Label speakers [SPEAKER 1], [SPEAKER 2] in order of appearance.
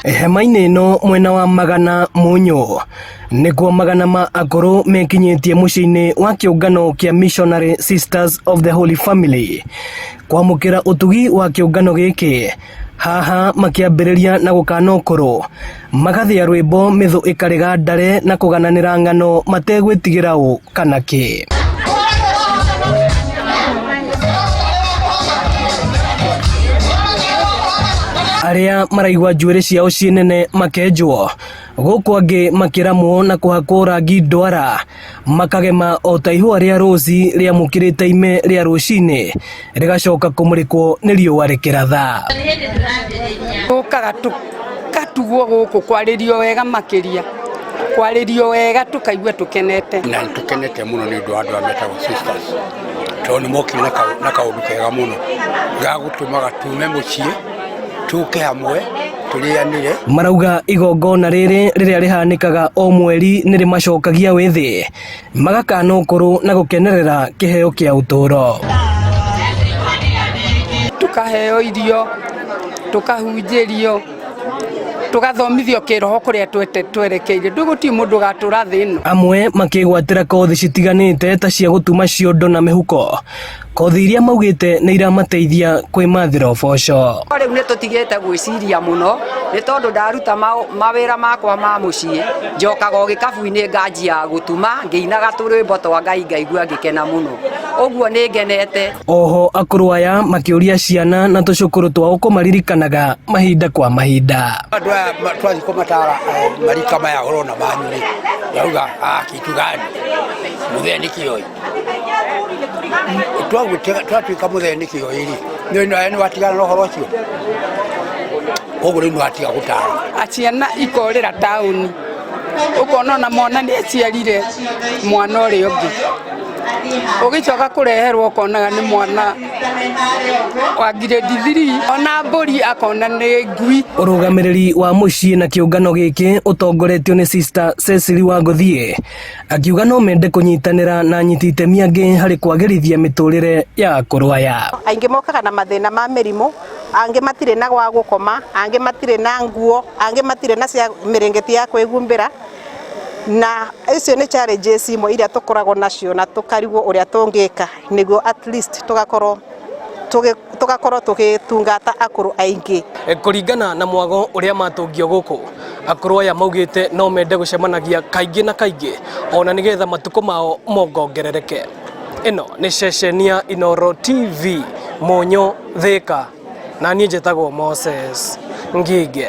[SPEAKER 1] Hema-inĩ ĩno mwena wa Magana Mũnyũ nĩkuo magana ma akũrũ mekinyĩtie mũciĩ-inĩ wa kĩũngano kĩa Missionary Sisters of the Holy Family kwamũkĩra ũtugi wa kĩũngano gĩkĩ. Haha makĩambĩrĩria na gũkana ũkũrũ, magathĩa rwĩmbo mĩthũ ĩkarega ndare na kũgananĩra ng'ano mategwĩtigĩra ũ kana kĩ. Arĩa maraigua njuĩrĩ ciao ciĩ nene makenjwo, gũkũ angĩ makĩramwo na kũhakwo rangi ndwara, makagema o ta ihũa rĩa rũci rĩamũkĩrĩte ime rĩa rũcinĩ rĩgacoka kũmũrĩkwo nĩ riũa rĩkĩratha.
[SPEAKER 2] Tũkaga tũgatugwo gũkũ kwarĩrio wega makĩria, kwarĩrio wega tũkaigua tũkenete. Na tũkenete mũno nĩ ũndũ wa andũ a metagwo sisters, tondũ nĩ mokire na kaũndũ kega mũno ga gũtũmaga tume mũciĩ tuke hamwe tũrĩanĩre. Marauga igongona rĩrĩ rĩrĩa rĩhanĩkaga o mweri nĩ rĩmacokagia wĩthĩ, magakana ũkũrũ na gũkenerera kĩheo kĩa ũtũũro. Tukaheo irio, tukahunjĩrio, tugathomithio kĩroho kũrĩa twerekeire, ndũgũtirĩ mũndũ gatũra thĩ ĩno. Amwe makĩgwatĩra kothi citiganĩte ta cia gũtuma ciondo na mĩhuko, kothi iria maugĩte nĩ iramateithia kwĩmathĩra ũboco. Rĩu nĩ tũtigĩte gwĩciria mũno nĩ tondũ ndaruta mawĩra makwa ma mũciĩ, njokaga o gĩkabu-inĩ nganjia gũtuma, ngĩinaga tũrwĩmbo twa Ngai ngaigua ngĩkena mũno, ũguo nĩ ngenete. Oho akũrũ aya makĩũria ciana na tũcũkũrũ twao kũmaririkanaga mahinda kwa mahinda. Andũ aya twathi kũmatara marika maya ũrona manyu-rĩ, yauga kitu gani mũthee kĩoi twatuĩka mũthee nĩ kĩoi-rĩ, nĩ watigana na ũhoro ũcio, ũguo rĩu nĩ watiga gũtara. Ciana ikorĩra taũni, ũkona ona mwana nĩ aciarire mwana ũrĩa ũngĩ, ũgĩcoka kũreherwo ũkonaga nĩ mwana wa grade 3, ona mbũri akona nĩ ngui. Ũrũgamĩrĩri wa mũciĩ na kĩũngano gĩkĩ ũtongoretio nĩ Sister Cecily Wangũthiĩ akiuga no mende kũnyitanĩra na anyiti itemi angĩ harĩ kwagĩrithia mĩtũrĩre ya akũrũ aya. Aingĩ mokaga na mathĩna ma mĩrimũ, angĩ matirĩ na gwa gũkoma, angĩ matirĩ na nguo, angĩ matirĩ na cia mĩrĩngĩti ya kwĩhumbĩra, na icio nĩ challenges imwe iria tũkoragwo nacio na tũkarigwo ũrĩa tũngĩka nĩguo at least tũgakorwo tũgĩtungata akũrũ aingĩ. Kũringana na mwago ũrĩa matũngio gũkũ, akũrũ aya maugĩte no mende gũcemanagia kaingĩ na kaingĩ ona nĩgetha matukũ mao mongongerereke. Ĩno nĩ ceceni ya Inooro TV, Mũnyũ, Thĩka, na niĩ njĩtagwo Moses Ngige.